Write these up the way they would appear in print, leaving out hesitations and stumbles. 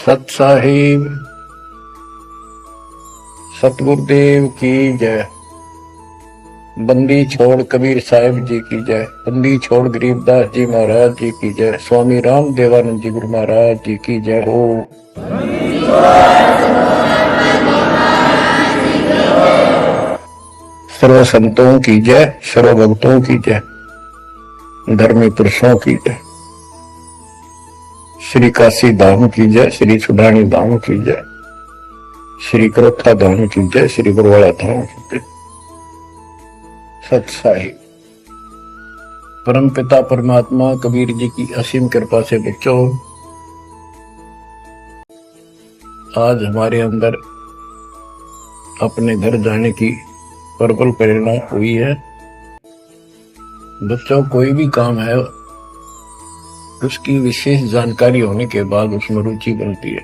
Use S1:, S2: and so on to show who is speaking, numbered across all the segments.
S1: सत साहिब सतगुरुदेव की जय। बंदी छोड़ कबीर साहिब जी की जय। बंदी छोड़ गरीबदास जी महाराज जी की जय। स्वामी राम देवानंद जी गुरु महाराज जी की जय हो। सर्व संतों की जय, सर्व भक्तों की जय, धर्मी पुरुषों की जय। श्री काशी धाम की जय, श्री सुडानी धाम की जय, श्री करोखा धाम की जय, श्री बरवाड़ा धाम की जय। सत साहिब परम पिता परमात्मा कबीर जी की असीम कृपा से बच्चों, आज हमारे अंदर अपने घर जाने की प्रबल प्रेरणा हुई है। बच्चों, कोई भी काम है उसकी विशेष जानकारी होने के बाद उसमें रुचि बनती है।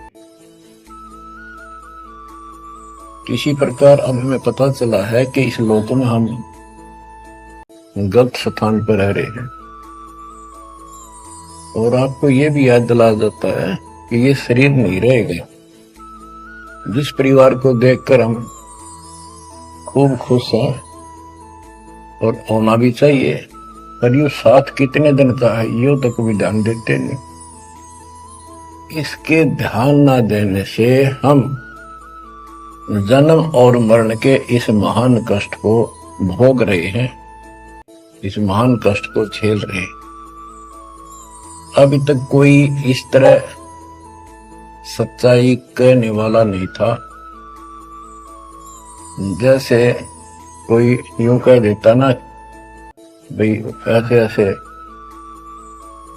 S1: किसी प्रकार अब हमें पता चला है कि इस लोक में हम गलत स्थान पर रह रहे हैं, और आपको यह भी याद दिला जाता है कि ये शरीर नहीं रहेगा। जिस परिवार को देखकर हम खूब खुश हैं और होना भी चाहिए, पर ये साथ कितने दिन का है यो तक भी ध्यान देते नहीं। इसके ध्यान ना देने से हम जन्म और मरण के इस महान कष्ट को भोग रहे हैं, इस महान कष्ट को झेल रहे हैं। अभी तक कोई इस तरह सच्चाई कहने वाला नहीं था। जैसे कोई यूं कह देता ना, भाई ऐसे ऐसे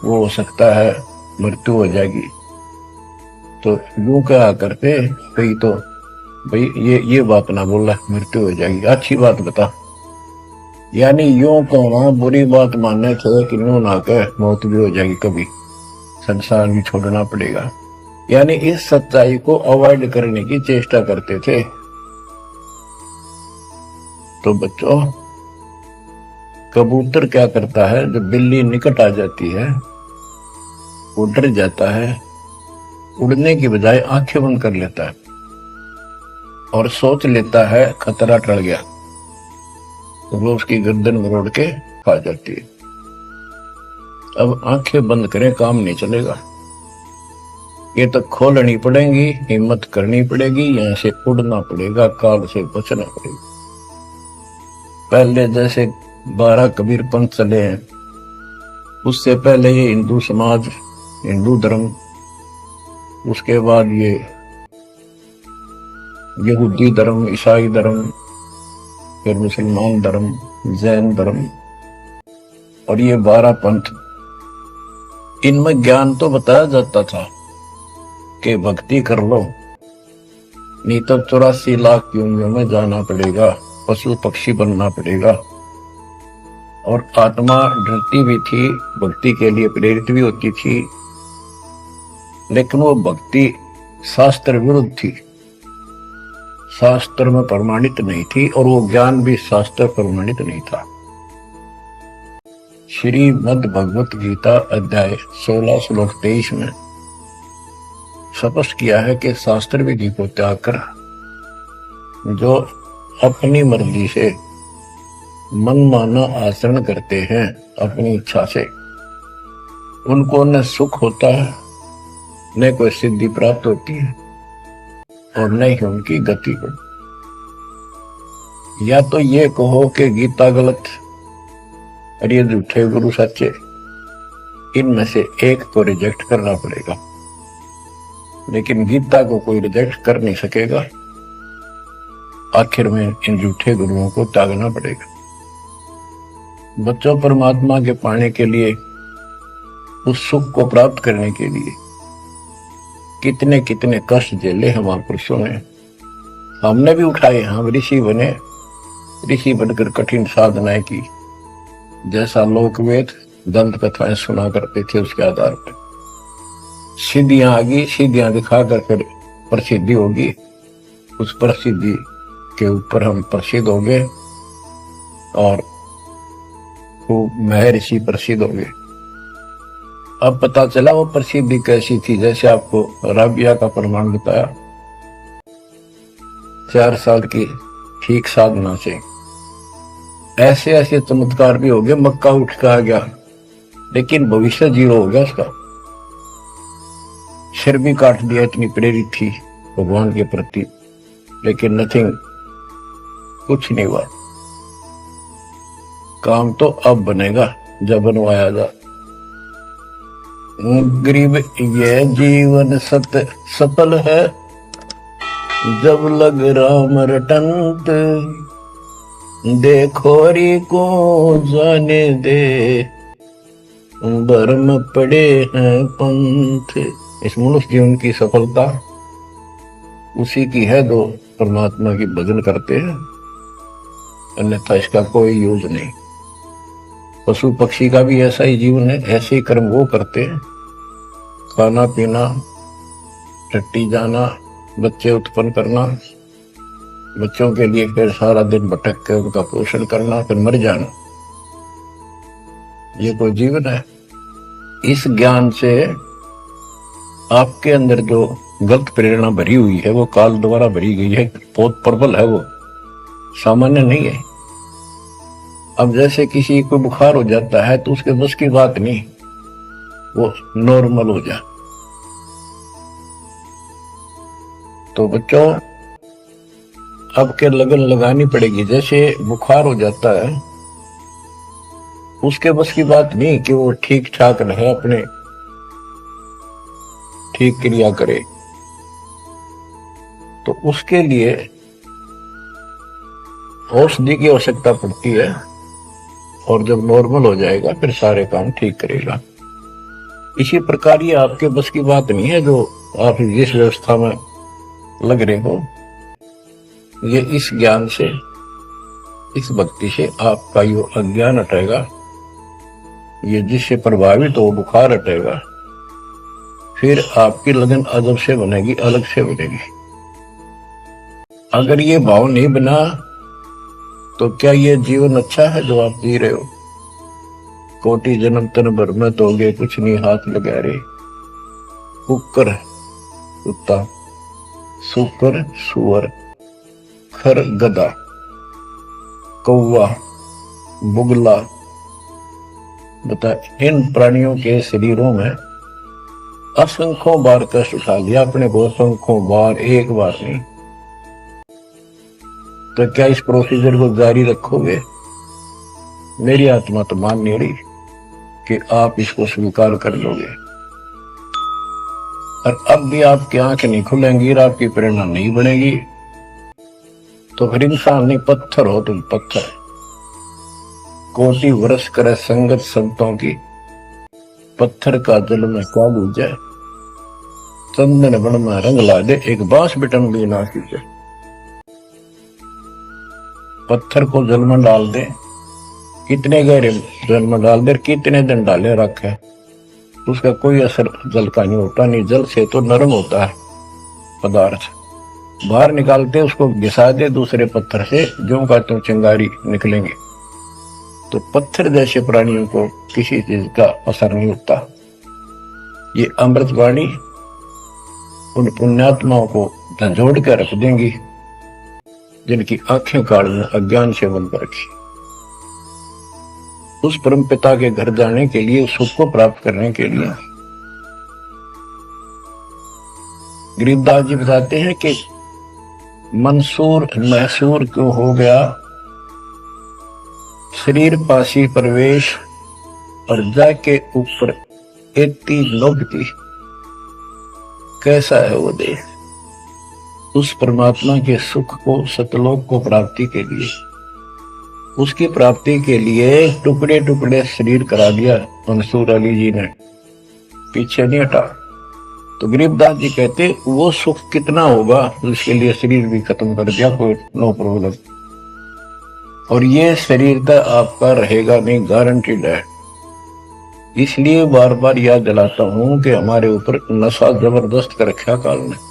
S1: वो हो सकता है, मृत्यु हो जाएगी, तो यूं कहा करते कई तो भाई ये बात ना बोला, मृत्यु हो जाएगी, अच्छी बात बता। यानी यूं कहना बुरी बात मानने थे कि यूं ना कह मौत भी हो जाएगी, कभी संसार भी छोड़ना पड़ेगा। यानी इस सच्चाई को अवॉइड करने की चेष्टा करते थे। तो बच्चों, कबूतर क्या करता है, जब बिल्ली निकट आ जाती है वो डर जाता है, उड़ने की बजाय आंखें बंद कर लेता है और सोच लेता है खतरा टल गया, तो वो उसकी गर्दन मरोड़ के खा जाती है। अब आंखें बंद करें काम नहीं चलेगा, ये तो खोलनी पड़ेगी, हिम्मत करनी पड़ेगी, यहां से उड़ना पड़ेगा, काल से बचना पड़ेगा। पहले जैसे 12 कबीर पंथ चले हैं, उससे पहले ये हिंदू समाज, हिंदू धर्म, उसके बाद ये यहूदी धर्म, ईसाई धर्म, फिर मुसलमान धर्म, जैन धर्म, और ये 12 पंथ। इनमें ज्ञान तो बताया जाता था कि भक्ति कर लो, नहीं तो 84 लाख योनियों में जाना पड़ेगा, पशु पक्षी बनना पड़ेगा। और आत्मा डरती भी थी, भक्ति के लिए प्रेरित भी होती थी, लेकिन वो भक्ति शास्त्र विरुद्ध थी, शास्त्र में प्रमाणित नहीं थी, और वो ज्ञान भी शास्त्र प्रमाणित नहीं था। श्रीमद् भगवत गीता अध्याय 16 श्लोक 23 में स्पष्ट किया है कि शास्त्र विधि को त्याग कर जो अपनी मर्जी से मनमाना आचरण करते हैं, अपनी इच्छा से, उनको न सुख होता है, न कोई सिद्धि प्राप्त होती है, और न ही उनकी गति बढ़ती। या तो ये कहो कि गीता गलत और ये झूठे गुरु सच्चे, इनमें से एक को रिजेक्ट करना पड़ेगा। लेकिन गीता को कोई रिजेक्ट कर नहीं सकेगा, आखिर में इन झूठे गुरुओं को त्यागना पड़ेगा। बच्चों, परमात्मा के पाने के लिए, उस सुख को प्राप्त करने के लिए कितने कितने कष्ट झेले हैं महापुरुषों ने, हमने भी उठाए। हम ऋषि बने, ऋषि बनकर कठिन साधनाएं की, जैसा लोकवेद दंत कथाएं सुना करते थे, उसके आधार पर सिद्धियां आ गई, सिद्धियां दिखाकर फिर प्रसिद्धि होगी, उस प्रसिद्धि के ऊपर हम प्रसिद्ध हो गए और वो महर्षि प्रसिद्ध हो गए। अब पता चला वो प्रसिद्धि कैसी थी, जैसे आपको राबिया का प्रमाण बताया। 4 साल की ठीक साधना से ऐसे ऐसे चमत्कार भी हो गए। मक्का उठ के आ गया, लेकिन भविष्य जीरो हो गया उसका। सिर भी काट दिया, इतनी प्रेरित थी भगवान के प्रति, लेकिन नथिंग, कुछ नहीं हुआ। काम तो अब बनेगा जब बनवाया जा। गरीब ये जीवन सफल है, जब लग राम रटंत, देखोरी को जाने दे, बर्म पड़े हैं पंथ। इस मनुष्य जीवन की सफलता उसी की है जो परमात्मा की भजन करते हैं, अन्यथा इसका कोई यूज नहीं। पशु पक्षी का भी ऐसा ही जीवन है, ऐसे ही कर्म वो करते हैं। खाना पीना, टट्टी जाना, बच्चे उत्पन्न करना, बच्चों के लिए फिर सारा दिन भटक के उनका पोषण करना, फिर मर जाना, ये कोई जीवन है? इस ज्ञान से आपके अंदर जो गलत प्रेरणा भरी हुई है वो काल द्वारा भरी गई है, बहुत प्रबल है, वो सामान्य नहीं है। अब जैसे किसी को बुखार हो जाता है तो उसके बस की बात नहीं, वो नॉर्मल हो जाए। तो बच्चों अब के लगन लगानी पड़ेगी। जैसे बुखार हो जाता है, उसके बस की बात नहीं कि वो ठीक ठाक रहे, अपने ठीक क्रिया करे, तो उसके लिए औषधि की आवश्यकता पड़ती है, और जब नॉर्मल हो जाएगा फिर सारे काम ठीक करेगा। इसी प्रकार ये आपके बस की बात नहीं है जो आप जिस व्यवस्था में लग रहे हो। ये इस ज्ञान से, इस भक्ति से आपका ये अज्ञान हटेगा, ये जिससे प्रभावित हो बुखार हटेगा, फिर आपकी लगन अदब से बनेगी, अलग से बनेगी। अगर ये भाव नहीं बना तो क्या ये जीवन अच्छा है जो आप जी रहे हो? कोटि जन्म तन भर में तोगे, कुछ नहीं हाथ लगा रे। कुकर कुत्ता, सुकर सुअर, खर गधा, कौवा बुगला, बता इन प्राणियों के शरीरों में असंख्यों बार कष्ट उठा लिया अपने को, असंख्यों बार, एक बार नहीं। तो क्या इस प्रोसीजर को जारी रखोगे? मेरी आत्मा तो मान नहीं रही कि आप इसको स्वीकार कर लोगे। और अब भी आपकी आंख नहीं खुलेंगी और आपकी प्रेरणा नहीं बनेगी, तो फिर इंसान नहीं, पत्थर हो तुम, पत्थर। कोटि वर्ष करे संगत संतों की, पत्थर का जल में क्या बूझे, चंदन बन में रंग ला दे, एक बांस बिटन भी ना कीजे। पत्थर को जल में डाल दे, कितने गहरे जल में डाल दे, कितने दिन डाले रखे, उसका कोई असर जल का नहीं होता। नहीं, जल से तो नरम होता है पदार्थ, बाहर निकालते उसको घिसा दे दूसरे पत्थर से, जो का तो चिंगारी निकलेंगे। तो पत्थर जैसे प्राणियों को किसी चीज का असर नहीं होता। ये अमृतवाणी उन पुण्यात्माओं को झंझोड़ कर रख देंगी जिनकी आंखें काल में अज्ञान से बंद रखी। उस परम पिता के घर जाने के लिए, सुख को प्राप्त करने के लिए गरीबदास जी बताते हैं कि मंसूर मैसूर क्यों हो गया, शरीर पासी प्रवेश, और जाके ऊपर एती लोभती। कैसा है वो देह? उस परमात्मा के सुख को, सतलोक को प्राप्ति के लिए, उसकी प्राप्ति के लिए टुकड़े टुकड़े शरीर करा दिया मंसूर अली जी ने, पीछे नहीं हटा। तो गरीबदास जी कहते वो सुख कितना होगा जिसके लिए शरीर भी खत्म कर दिया, कोई नो प्रॉब्लम। और ये शरीर तो आपका रहेगा नहीं, गारंटीड है। इसलिए बार बार याद दिलाता हूं कि हमारे ऊपर नशा जबरदस्त कर रखा काल ने।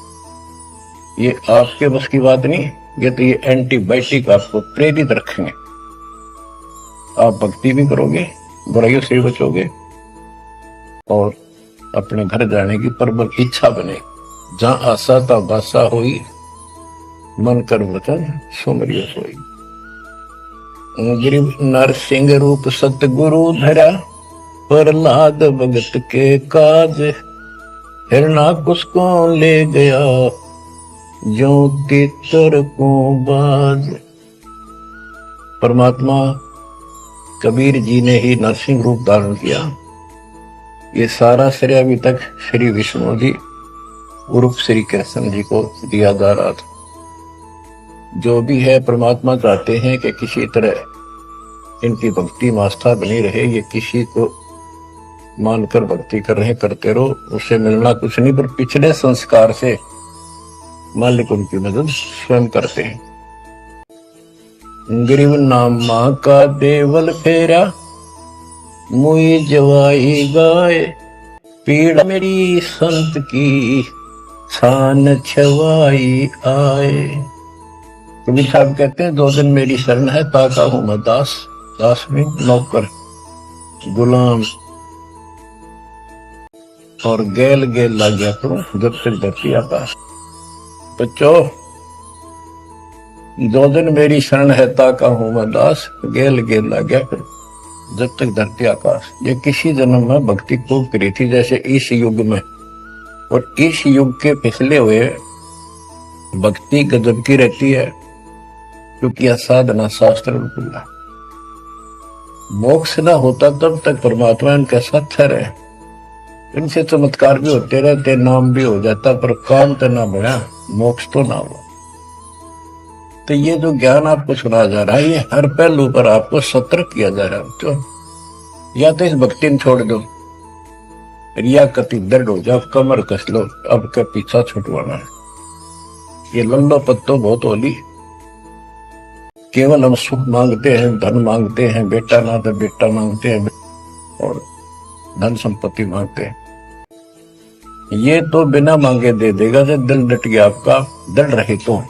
S1: ये आपके बस की बात नहीं, ये तो ये एंटीबायोटिक आपको प्रेरित रखेंगे। आप भक्ति भी करोगे, बुराइयों से बचोगे, और अपने घर जाने की प्रबल इच्छा बने। जहां आशा ता बासा हुई, मन कर वचन सुमरियो सोई। गिरिव नरसिंह रूप सतगुरु धरा, प्रहलाद भगत के काज। हिरणाकुश को ले गया, जो तीतर को बाज। परमात्मा कबीर जी ने ही नरसिंह रूप धारण किया। ये सारा श्रेय अभी तक श्री विष्णु जी उर्फ श्री कृष्ण जी को दिया जा रहा था। जो भी है परमात्मा चाहते हैं कि किसी तरह इनकी भक्ति में आस्था बनी रहे। ये किसी को मानकर भक्ति कर रहे करते रहो, उससे मिलना कुछ नहीं, पर पिछले संस्कार से मालिक उनकी मदद स्वयं करते हैं। गिरिव नामा का देवल फेरा, मुई जवाई गाय। पीड़ा मेरी संत की, छान छवाई आए। कबीर साहब कहते हैं 2 दिन मेरी शरण है, ताका हूं मैं दास। दास में नौकर, गुलाम, और गेल गेल लग गया करो जब तक धरती आकाश। बच्चों 2 दिन मेरी शरण है, ताका हूं मैं दास। गेल गेल लग गया करो जब तक धरती आकाश। ये किसी जन्म में भक्ति खूब करी थी, जैसे इस युग में और इस युग के पिछले हुए भक्ति गजब की रहती है, क्योंकि साधना शास्त्र खुला। मोक्ष ना होता तब तक परमात्मा इनके साथ रहे। इनसे चमत्कार भी होते रहते, नाम भी हो जाता, पर काम तो ना बढ़ा, मोक्ष तो ना हुआ। तो ये जो ज्ञान आपको सुना जा रहा है, ये हर पहलू पर आपको सतर्क किया जा रहा है। तो या तो इस भक्ति में छोड़ दो, रिया कति दर्द हो जाओ, कमर कस लो, अब के पीछा छुटवाना है। ये लल्लो पत्तो बहुत होली। केवल हम सुख मांगते हैं, धन मांगते हैं, बेटा ना तो बेटा मांगते हैं, और धन संपत्ति मांगते हैं। ये तो बिना मांगे दे देगा जब दिल डट गया आपका। दृढ़ रहे तो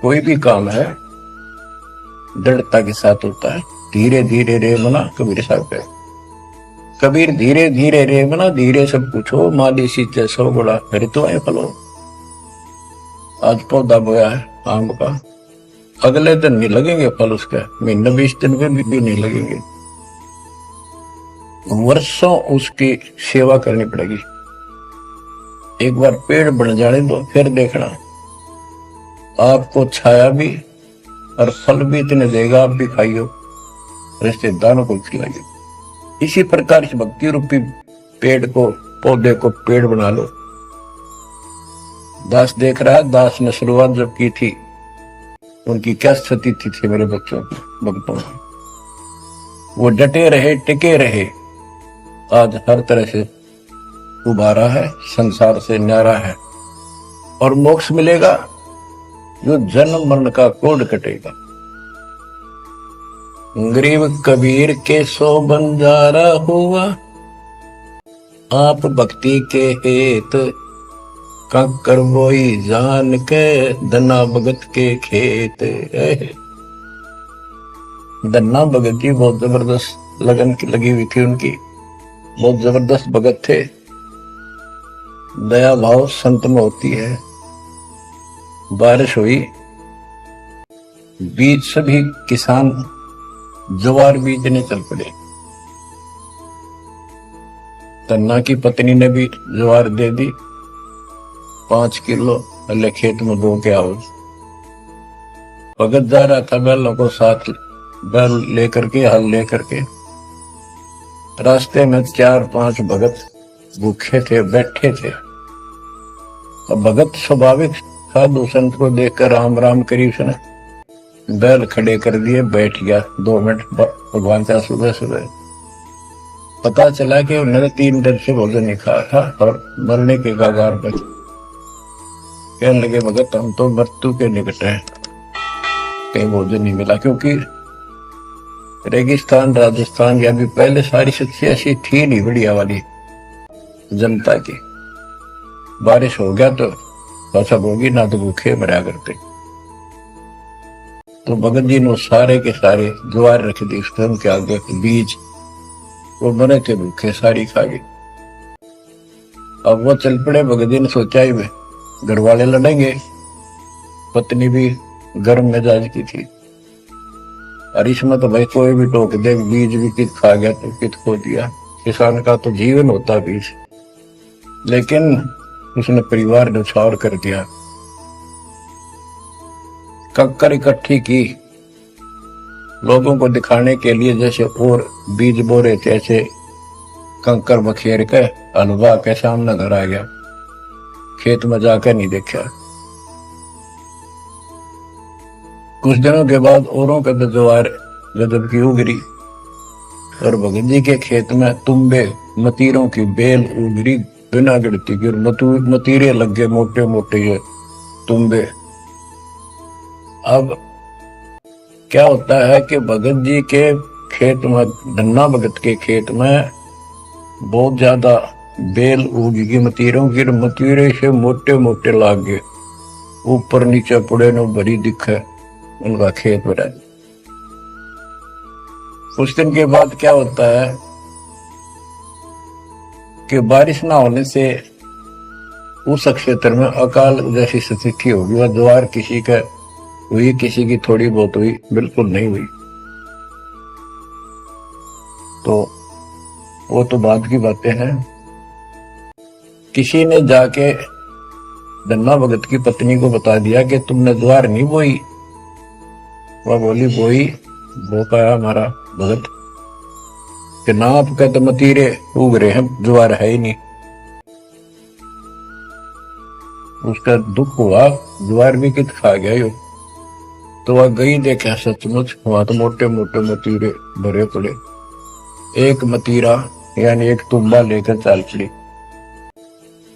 S1: कोई भी काम है दृढ़ता के साथ होता है। धीरे धीरे रे मना, कबीर साहब है। कबीर धीरे धीरे रे मना, धीरे सब पूछो, माली सींचे सौ बड़ा ऋतु है फलो। आज पौधा बोया है आम का, अगले दिन नहीं लगेंगे फल उसके, महीने 20 दिन में भी नहीं लगेंगे। वर्षों उसकी सेवा करनी पड़ेगी। एक बार पेड़ बन जाने दो, फिर देखना आपको छाया भी और फल भी इतने देगा, आप भी खाइयो, रिश्तेदारों को खिलाइए। इसी प्रकार इस भक्ति रूपी पेड़ को, पौधे को पेड़ बना लो। दास देख रहा है, दास ने शुरुआत जब की थी उनकी क्या स्थिति थी मेरे बच्चों की, भक्तों की। वो डटे रहे, टिके रहे, आज हर तरह से उबारा है, संसार से न्यारा है, और मोक्ष मिलेगा जो जन्म मरण का कोड कटेगा। गरीब कबीर के 100 बंजारा हुआ, आप भक्ति के हेत। कंकर बोई जान के, धना भगत के खेत। धना भगत जी बहुत जबरदस्त लगन की लगी हुई थी उनकी, बहुत जबरदस्त भगत थे। दया भाव संत में होती है। बारिश हुई, बीज सभी किसान ज्वार बीजने चल पड़े। तन्ना की पत्नी ने भी ज्वार दे दी, 5 किलो, अल्ले खेत में बो के आओ। भगत जा रहा था बैलों को साथ, बैल लेकर के, हल लेकर के। रास्ते में 4-5 भगत भूखे थे, बैठे थे। अब भगत स्वाभाविक साधु संत को देखकर राम राम करी, उसने बैल खड़े कर दिए, बैठ गया 2 मिनट भगवान का। सुबह सुबह पता चला कि उन्होंने 3 दिन से भोजन नहीं खाया था और मरने के कगार पर। कहने लगे भगत हम तो मृत्यु के निकट हैं, कहीं भोजन नहीं मिला। क्योंकि रेगिस्तान राजस्थान या भी पहले सारी शिक्षा ऐसी थी नहीं बढ़िया वाली जनता की। बारिश हो गया तो सब होगी, ना तो भूखे मरा करते। तो भगत जी ने सारे के सारे ज्वार रख दी उसके आगे, बीज वो मरे थे भूखे, सारी खा गई। अब वो चल पड़े। भगत जी ने सोचा ही में घर वाले लड़ेंगे, पत्नी भी गर्म मिजाज की थी, और इसमें तो भाई कोई भी टोक दे, बीज भी कित खा गया तो कित खो दिया। किसान का तो जीवन होता बीज। लेकिन उसने परिवार न्यौछावर कर दिया। कक्कर इकट्ठी की लोगों को दिखाने के लिए, जैसे और बीज बो रहे थे ऐसे कंकर बखेर के हलवा के सामने घर आ गया। खेत में जाकर नहीं देखा। कुछ दिनों के बाद औरों के ज्वार गजब की उगरी, और भगत जी के खेत में तुम्बे मतीरों की बेल उगरी बिना गिरती की। मतीरे लग गए मोटे मोटे ये तुम्बे। अब क्या होता है कि भगत जी के खेत में, धन्ना भगत के खेत में बहुत ज्यादा बेल उगी मतीरों की। मतीरे से मोटे मोटे लाग गए, ऊपर नीचे पड़े न भरी दिखे उनका खेत भरा। कुछ दिन के बाद क्या होता है कि बारिश ना होने से उस क्षेत्र में अकाल जैसी स्थिति होगी। वह ज्वार किसी का हुई, किसी की थोड़ी बहुत हुई, बिल्कुल नहीं हुई। तो वो तो बाद की बातें हैं। किसी ने जाके धन्ना भगत की पत्नी को बता दिया कि तुमने ज्वार नहीं बोई। वह बोली बोई, बो पाया हमारा भगत कि ना आपका तो मतीरे उग रहे हैं, ज्वार है ही नहीं। उसका दुख हुआ, ज्वार भी कित खा गया यो। तो वह गई, देखा सचमुच वहां तो मोटे मोटे मतीरे भरे पड़े। एक मतीरा यानी एक तुम्बा लेकर चाल पड़ी।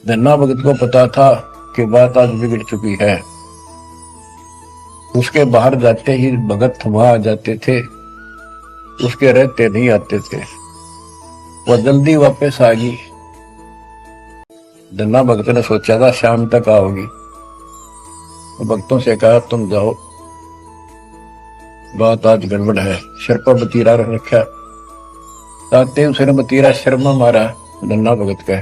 S1: धन्ना भगत को पता था कि बात आज बिगड़ चुकी है। उसके बाहर जाते ही भगत वहां आ जाते थे, उसके रहते नहीं आते थे। वह जल्दी वापस आ गई। धन्ना भगत ने सोचा था शाम तक आओगी। भक्तों से कहा तुम जाओ, बात आज गड़बड़ है। सिर पर मतीरा रखा, ताकते उसने मतीरा शर्मा मारा धन्ना भगत का।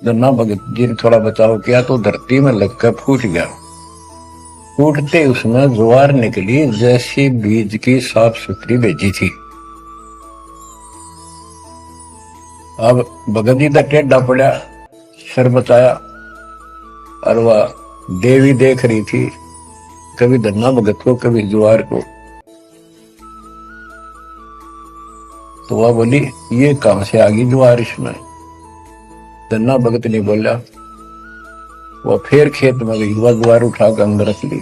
S1: धन्ना भगत जी ने थोड़ा बचाव किया तो धरती में लगकर फूट गया। फूटते उसमें ज्वार निकली जैसी बीज की साफ सुथरी भेजी थी। अब भगत जी तक टेढ़ा पड़ा, सर बचाया, और वह देवी देख रही थी, कभी धन्ना भगत को कभी ज्वार को। तो वह बोली ये कहां से आ गई ज्वार इसमें। धन्ना भगत नहीं बोला। वह फिर खेत में गई, वह ज्वार उठाकर अंदर रख ली।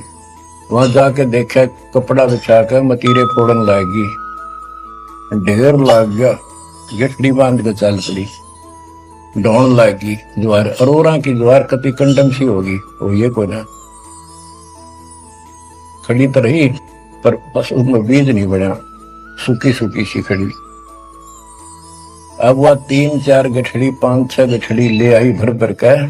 S1: वहां जाके देखा कपड़ा बिछाकर मतीरे फोड़न लागी, ढेर लाग गया। गठड़ी बांध के चाल पड़ी, ढोण लागी ज्वार। अरोरा की ज्वार कति कंडम सी होगी, वो ये को ना खड़ी तो रही, पर बस उसमें बीज नहीं बढ़ा, सूखी सूखी सी खड़ी। अब वह 3-4 गठड़ी 5-6 गठड़ी ले आई भर भर कर।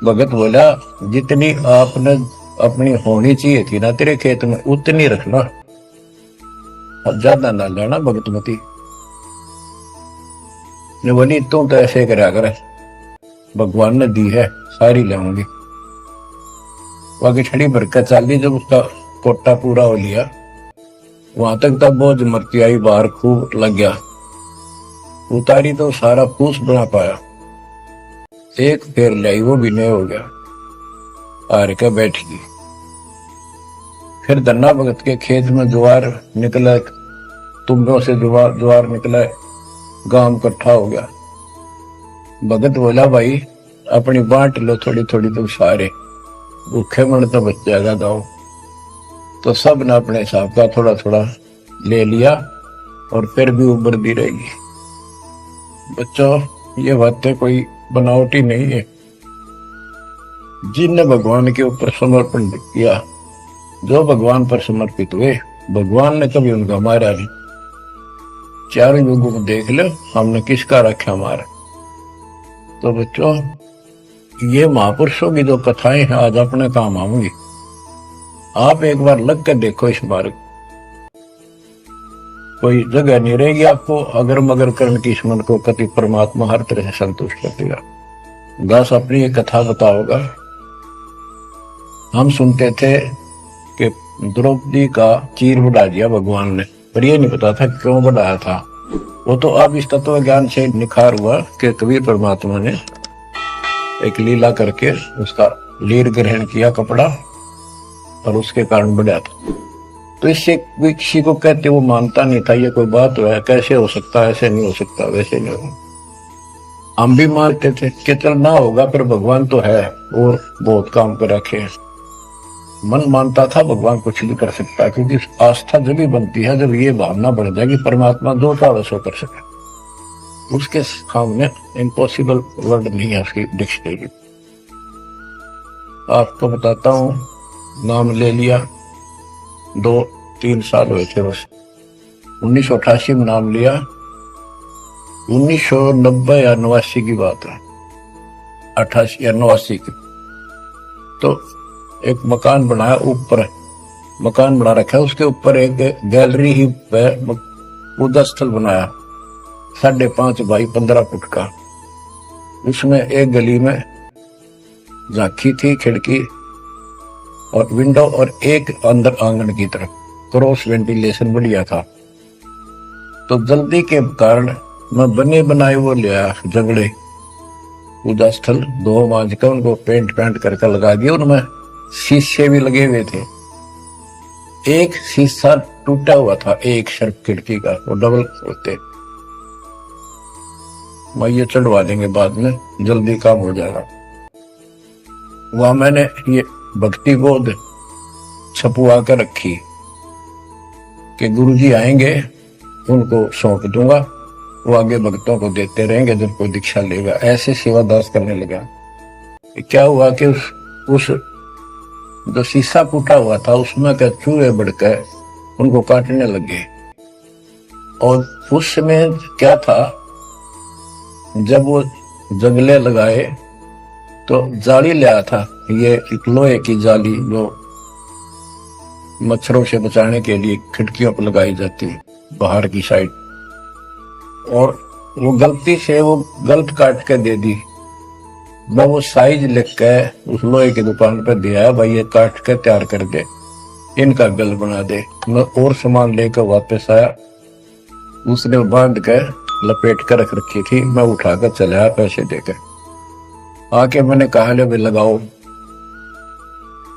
S1: भगत बोला जितनी आपने अपनी होनी चाहिए थी ना तेरे खेत में उतनी रखना, ज्यादा ना लेना। भगतमती ने बोली तू तो ऐसे करा कर, भगवान ने दी है सारी लाऊंगी। वह गठड़ी भर कर चाली। जब उसका कोटा पूरा हो लिया, वहां तक तब बोझ मरती आई बाहर खूब लग गया। उतारी तो सारा फूस बना पाया। एक फेर लाई, वो भी नहीं हो गया। हार के बैठ गई। फिर धन्ना भगत के खेत में ज्वार निकला, तुम्बों से ज्वार निकला, गांव इकट्ठा हो गया। भगत बोला भाई अपनी बांट लो थोड़ी थोड़ी, तुम सारे भूखे मन तो बच जाएगा गाँव। तो सब ने अपने हिसाब का थोड़ा थोड़ा ले लिया, और फिर भी उबरती रहेगी। बच्चों ये बातें कोई बनावटी नहीं है। जिनने भगवान के ऊपर समर्पण किया, जो भगवान पर समर्पित हुए, भगवान ने कभी उनका मारा नहीं। चारों युगों को देख लो, हमने किसका रखा मारा। तो बच्चों ये महापुरुषों की जो कथाएं हैं आज अपने काम आऊंगी। आप एक बार लग कर देखो इस मार्ग। कोई जगह नहीं रहेगी आपको। अगर मगर कर्ण की मन को कति परमात्मा हर तरह से संतुष्ट कर देगा। दास अपनी एक कथा बताओगा। हम सुनते थे कि द्रौपदी का चीर बढ़ा दिया भगवान ने, पर ये नहीं पता था क्यों बढ़ाया था। वो तो अब इस तत्व ज्ञान से निखार हुआ कि कबीर परमात्मा ने एक लीला करके उसका लीर ग्रहण किया कपड़ा, और उसके कारण बढ़ा था। तो इससे किसी को कहते वो मानता नहीं था, ये कोई बात है, कैसे हो सकता है, ऐसे नहीं हो सकता, वैसे नहीं हो। हम भी मानते थे कि चल ना होगा, पर भगवान तो है और बहुत काम कर रखे हैं। मन मानता था भगवान कुछ भी कर सकता है, क्योंकि आस्था जब भी बनती है जब ये भावना बढ़ जाएगी परमात्मा जो चाहे सो कर सके। उसके सामने इम्पॉसिबल वर्ड नहीं है उसकी डिक्शनरी। आपको बताता हूँ, नाम ले लिया, 2-3 साल हुए थे बस। 1988 में नाम लिया, 1990 या 89 की बात है, 88 या 89 की। तो एक मकान बनाया, ऊपर मकान बना रखा है, उसके ऊपर एक गैलरी ही पूजा स्थल बनाया, 5.5 बाई 15 फुट का। उसमें एक गली में झांकी थी, खिड़की और विंडो, और एक अंदर आंगन की तरफ क्रॉस वेंटिलेशन बढ़िया था। तो जल्दी के कारण मैं बने बनाए वो लिया जगड़े पूजा स्थल, 2 मांझ का उनको पेंट करके लगा दिया। उनमें शीशे भी लगे हुए थे। एक शीशा टूटा हुआ था, एक शर्फ खिड़की का, वो डबल होते। मैं ये चढ़वा देंगे बाद में, जल्दी काम हो जाएगा। वहां मैंने ये भक्ति बोध छपवा कर रखी कि गुरुजी आएंगे उनको सौंप दूंगा, वो आगे भक्तों को देते रहेंगे जिनको दीक्षा लेगा। ऐसे सेवादास करने लगा। क्या हुआ कि उस जो शीशा फूटा हुआ था उसमें के चूहे बढ़कर उनको काटने लगे। और उस समय क्या था, जब वो जंगले लगाए तो जाली लिया था, ये एक लोहे की जाली जो मच्छरों से बचाने के लिए खिड़कियों पर लगाई जाती है बाहर की साइड। और वो गलती से वो गलत काट के दे दी। मैं वो साइज लिख के उस लोहे की दुकान पे दिया, भाई ये काट के तैयार कर दे, इनका गल बना दे। मैं और सामान लेकर वापस आया, उसने बांध के लपेट कर रख रखी थी। मैं उठाकर चला पैसे देकर। आके मैंने कहा ले भाई लगाओ।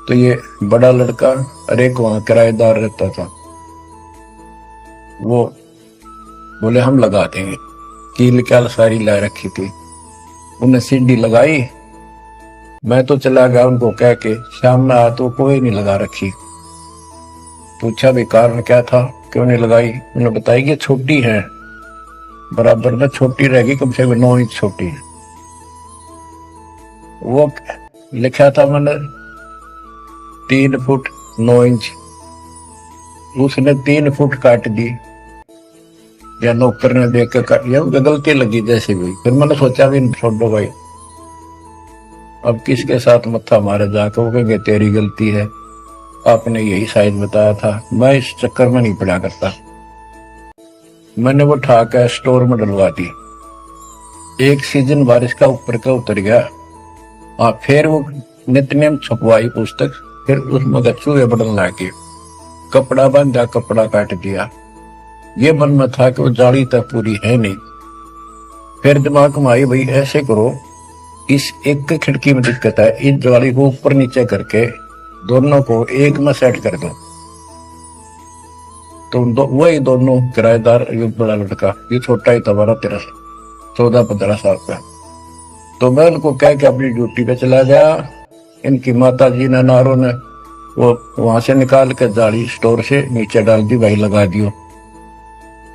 S1: तो ये बड़ा लड़का, अरे वहां किराएदार रहता था, वो बोले हम लगा देंगे। कील क्या सारी ला रखी थी, उन्हें सीढ़ी लगाई। मैं तो चला गया उनको कह के, शाम में आया तो कोई नहीं लगा रखी। पूछा भी कारण क्या था, क्यों नहीं लगाई। उन्होंने बताया कि छोटी है, बराबर में छोटी रहेगी, कम से कम 9 इंच छोटी है। वो लिखा था मैंने 3 फुट 9 इंच, उसने 3 फुट काट दी, या नौकर ने देख के काट दिया। गलती लगी जैसे भी। फिर मैंने सोचा भी छोड़ो भाई, अब किसके साथ मत्था मारे जाकर, वो कहेंगे तेरी गलती है, आपने यही साइज बताया था। मैं इस चक्कर में नहीं पड़ा करता। मैंने वो उठा कर स्टोर में डलवा दी। एक सीजन बारिश का ऊपर का उतर गया। फिर वो नित्यनेम छपवाई पुस्तक, फिर उसमें चूहे बदल लाके कपड़ा बांधा, कपड़ा काट दिया। ये मन में था कि वो जाली तक पूरी है नहीं। फिर दिमाग में आई, भाई ऐसे करो, इस एक खिड़की में दिक्कत है, इस जाली को ऊपर नीचे करके दोनों को एक में सेट कर दो। तो वही दोनों किराएदार, ये बड़ा लड़का, ये छोटा ही था, 14-15 साल का। तो मैं उनको कह के अपनी ड्यूटी पे चला गया। इनकी माता जी ने, नारों ने वो वहां से निकाल के जाली स्टोर से नीचे डाल दी, भाई लगा दियो।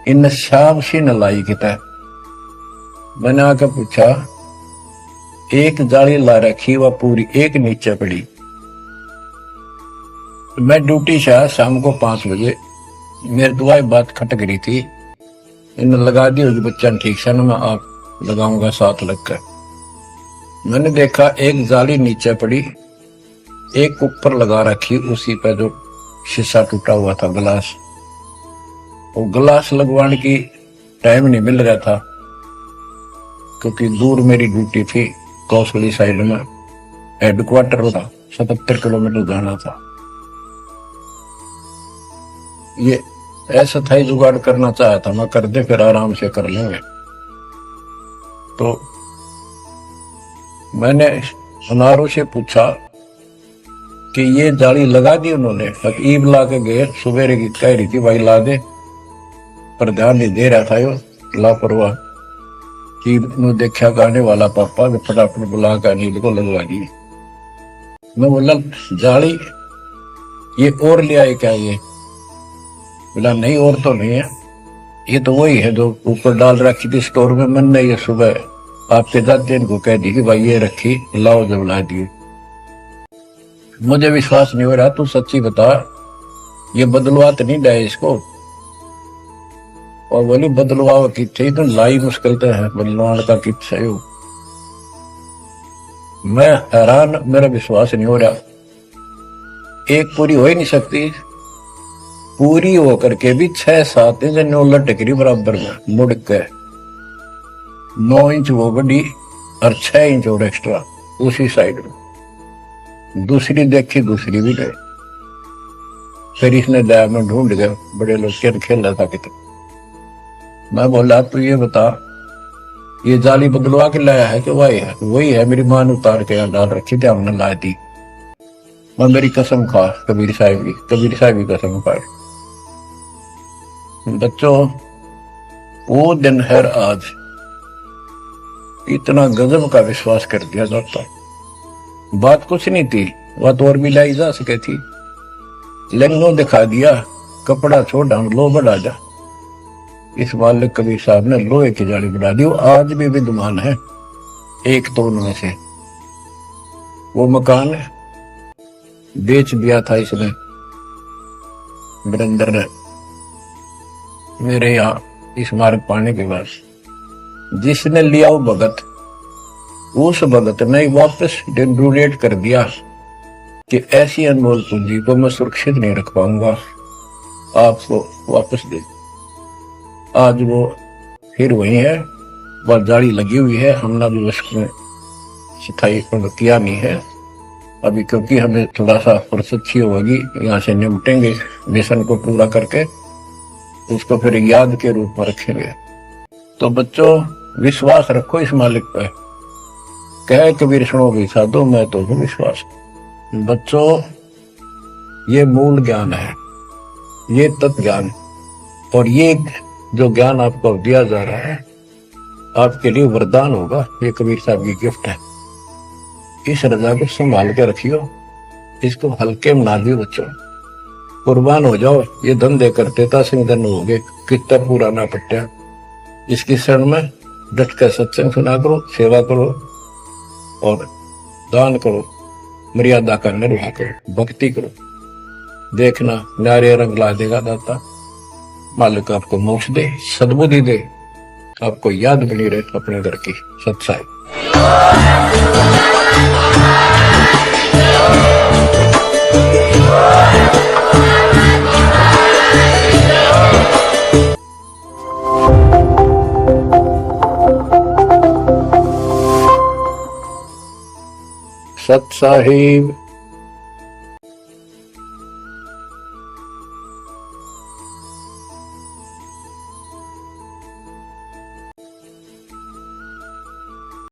S1: इन शाम से न लाई किता। मैंने आकर पूछा, एक जाली ला रखी, वह पूरी एक नीचे पड़ी। मैं ड्यूटी से आया शाम को 5 बजे। मेरी दुआई बात खटक रही थी, इन लगा दी होगी बच्चा ठीक से, मैं आप लगाऊंगा 7 लगकर। मैंने देखा एक जाली नीचे पड़ी, एक ऊपर लगा रखी, उसी पे जो शीशा टूटा हुआ था, ग्लास। वो ग्लास लगवाने की टाइम नहीं मिल रहा था, क्योंकि दूर मेरी ड्यूटी थी, कौशली साइड में हेडक्वार्टर था, 77 किलोमीटर जाना था। ये ऐसा था ही जुगाड़ करना चाहा था मैं, कर दे फिर आराम से कर लेंगे। तो मैंने अनारों से पूछा कि ये जाली लगा दी उन्होंने? ईब ला के गए, सवेरे की कह रही थी भाई ला दे, पर ध्यान नहीं दे रहा था यो लापरवाह। ईब देखा गाने वाला पापा ने फटाफट बुला कर नील को लगवा दी। मैं बोला जाली ये और ले आए क्या? ये बोला नहीं और तो नहीं है, ये तो वही है जो ऊपर डाल रखी थी स्टोर में। मैंने ये सुबह आपके दादे को कह दी कि भाई ये रखी, लाओ जब ला दिए। मुझे विश्वास नहीं हो रहा, तू सच्ची बता ये बदलवा तो नहीं डाले इसको? और बोली बदलवा किथे तो लाई मुश्किल तो है, बदलवान का किस्सा है। मैं हैरान, मेरा विश्वास नहीं हो रहा। एक पूरी हो ही नहीं सकती, पूरी होकर के भी 6-7 इंच नौ लटकरी बराबर में मुड़ के 9 इंच वो बड़ी और 6 इंच और एक्स्ट्रा उसी साइड में। दूसरी देखी, दूसरी भी नहीं। फिर इसने दया में ढूंढ गया, बड़े लोग खेल खेल रहा था कितना। मैं बोला तू ये बता ये जाली बदलवा के लाया है कि वही है? वही है, मेरी मां ने उतार के यहाँ डाल रखी थी, हमने ला दी। मैं मेरी कसम खा कबीर साहिब की कसम खा। बच्चों वो दिन है आज, इतना गजब का विश्वास कर दिया जाता। बात कुछ नहीं थी, बात और भी लाई जा सके थी, लेंगो दिखा दिया, कपड़ा छोड़ हम लो बढ़ा जा। इस मालिक कबीर साहब ने लोहे की जाली बढ़ा दी। वो आज भी विद्यमान है, एक तो उनमें से। वो मकान बेच दिया था इसने, वीरेंद्र ने, मेरे यहाँ इस मार्ग पाने के बाद। जिसने लिया वो भगत, उस भगत ने वापस डोनेट कर दिया कि ऐसी अनमोल पूंजी को मैं सुरक्षित नहीं रख पाऊंगा, आपको वापस दे। आज वो फिर वही है, वह जाली लगी हुई है। हमने भी उसमें सिखाई किया नहीं है अभी, क्योंकि हमें थोड़ा सा फुर्सत सी होगी, यहाँ से निपटेंगे मिशन को पूरा करके, उसको फिर याद के रूप में रखेंगे। तो बच्चों विश्वास रखो इस मालिक पे। कह कबीर सुनो भी साधो मैं तो हूँ विश्वास। बच्चों ये मूल ज्ञान है, ये तत्व ज्ञान, और ये जो ज्ञान आपको दिया जा रहा है आपके लिए वरदान होगा। ये कबीर साहब की गिफ्ट है। इस रजा को संभाल के रखियो, इसको हल्के में ना दियो बच्चों, कुर्बान हो जाओ। ये धंधे करते था सिंधन हो गए, कितना पुराना पट्टा। इसकी शरण में डट कर सत्संग सुना करो, सेवा करो और दान करो, मर्यादा का निर्वाह करो, भक्ति करो। देखना नारे रंग ला देगा दाता। मालिक आपको मोक्ष दे, सद्बुद्धि दे, आपको याद बनी रहे अपने घर की सच्चाई। सत साहिब